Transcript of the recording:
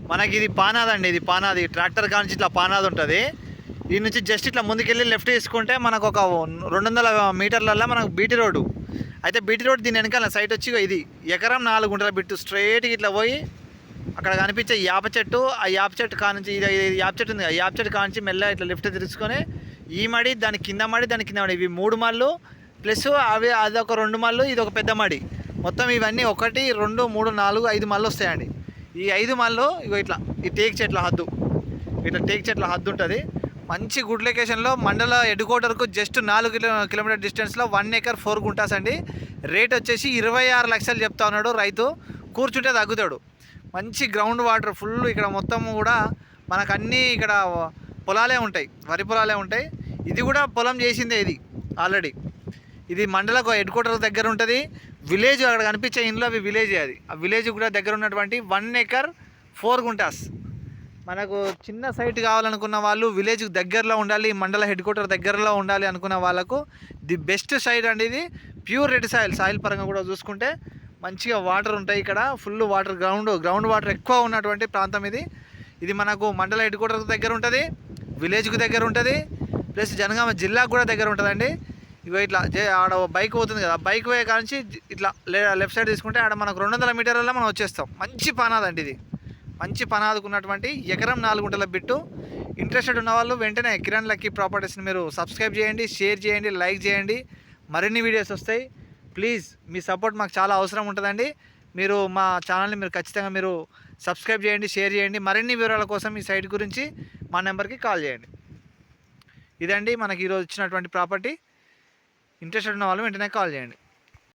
మనకి ఇది పానాది అండి, ఇది పానాది ట్రాక్టర్ కానించి ఇట్లా పానాది ఉంటుంది. దీని నుంచి జస్ట్ ఇట్లా ముందుకెళ్ళి లెఫ్ట్ తీసుకుంటే మనకు ఒక 200 మీటర్లలో మనకు బీటీ రోడ్డు. అయితే బీటీ రోడ్ దీని వెనకాల సైట్ వచ్చి ఇది ఎకరం 4 గుంటల బిట్టు స్ట్రైట్గా ఇట్లా పోయి అక్కడ కనిపించే యాప చెట్టు, ఆ యాప చెట్టు కానించి ఇది యాప చెట్టు ఉంది, ఆ యాప చెట్టు కానించి మెల్ల ఇట్లా లెఫ్ట్ తీసుకొని ఈ మడి దాని కింద మడి దాని కింద మడి, ఇవి 3 మళ్ళు ప్లస్ అవి అదొక 2 మళ్ళు, ఇది ఒక పెద్ద మడి. మొత్తం ఇవన్నీ 1 2 3 4 5 మళ్ళు వస్తాయండి. ఈ 5 మళ్ళు ఇగో ఇట్లా ఈ టేక్ చెట్ల హద్దు, ఇట్లా టేక్ చెట్ల హద్దు ఉంటుంది. మంచి గుడ్ లొకేషన్లో మండల హెడ్ క్వార్టర్కు జస్ట్ 4 కిలోమీటర్ డిస్టెన్స్లో 1 ఎకర్ 4 గుంటాస్ అండి. రేట్ వచ్చేసి 26 లక్షలు చెప్తా ఉన్నాడు రైతు. కూర్చుంటే తగ్గుతాడు. మంచి గ్రౌండ్ వాటర్ ఫుల్ ఇక్కడ మొత్తం కూడా మనకు అన్నీ ఇక్కడ పొలాలే ఉంటాయి, వరి పొలాలే ఉంటాయి. ఇది కూడా పొలం చేసిందే ఇది ఆల్రెడీ. ఇది మండలకు హెడ్ క్వార్టర్ దగ్గర ఉంటుంది. విలేజ్ అక్కడ కనిపించే ఇంట్లో అవి విలేజ్, అది ఆ విలేజ్ కూడా దగ్గర ఉన్నటువంటి 1 ఎకర్ 4 గుంటాస్. మనకు చిన్న సైట్ కావాలనుకున్న వాళ్ళు విలేజ్ దగ్గరలో ఉండాలి, మండల హెడ్ క్వార్టర్ దగ్గరలో ఉండాలి అనుకున్న వాళ్ళకు ది బెస్ట్ సైట్ అండి ఇది. ప్యూర్ రెడ్ సాయిల్ పరంగా కూడా చూసుకుంటే మంచిగా వాటర్ ఉంటాయి ఇక్కడ, ఫుల్ వాటర్, గ్రౌండ్ వాటర్ ఎక్కువ ఉన్నటువంటి ప్రాంతం ఇది. ఇది మనకు మండల హెడ్ క్వార్టర్ దగ్గర ఉంటుంది, విలేజ్కి దగ్గర ఉంటుంది, ప్లస్ జనగామ జిల్లాకు కూడా దగ్గర ఉంటుందండి. ఇగో ఇట్లా ఆడ బైక్ పోతుంది కదా, బైక్ వే కానించి ఇట్లా లెఫ్ట్ సైడ్ తీసుకుంటే ఆడ మనకు 200 మీటర్లలో మనం వచ్చేస్తాం. మంచి పనాదండి ఇది, మంచి పనాదుకున్నటువంటి ఎకరం 4 గుంటల బిట్టు. ఇంట్రెస్టెడ్ ఉన్నవాళ్ళు వెంటనే కిరణ్ లక్కీ ప్రాపర్టీస్ని మీరు సబ్స్క్రైబ్ చేయండి, షేర్ చేయండి, లైక్ చేయండి. మరిన్ని వీడియోస్ వస్తాయి. ప్లీజ్ మీ సపోర్ట్ మాకు చాలా అవసరం ఉంటుందండి. మీరు మా ఛానల్ని మీరు ఖచ్చితంగా మీరు సబ్స్క్రైబ్ చేయండి, షేర్ చేయండి. మరిన్ని వివరాల కోసం ఈ సైట్ గురించి మా నెంబర్కి కాల్ చేయండి. ఇదండి మనకి ఈరోజు ఇచ్చినటువంటి ప్రాపర్టీ. ఇంట్రెస్టెడ్ ఉన్న వాళ్ళు వెంటనే కాల్ చేయండి.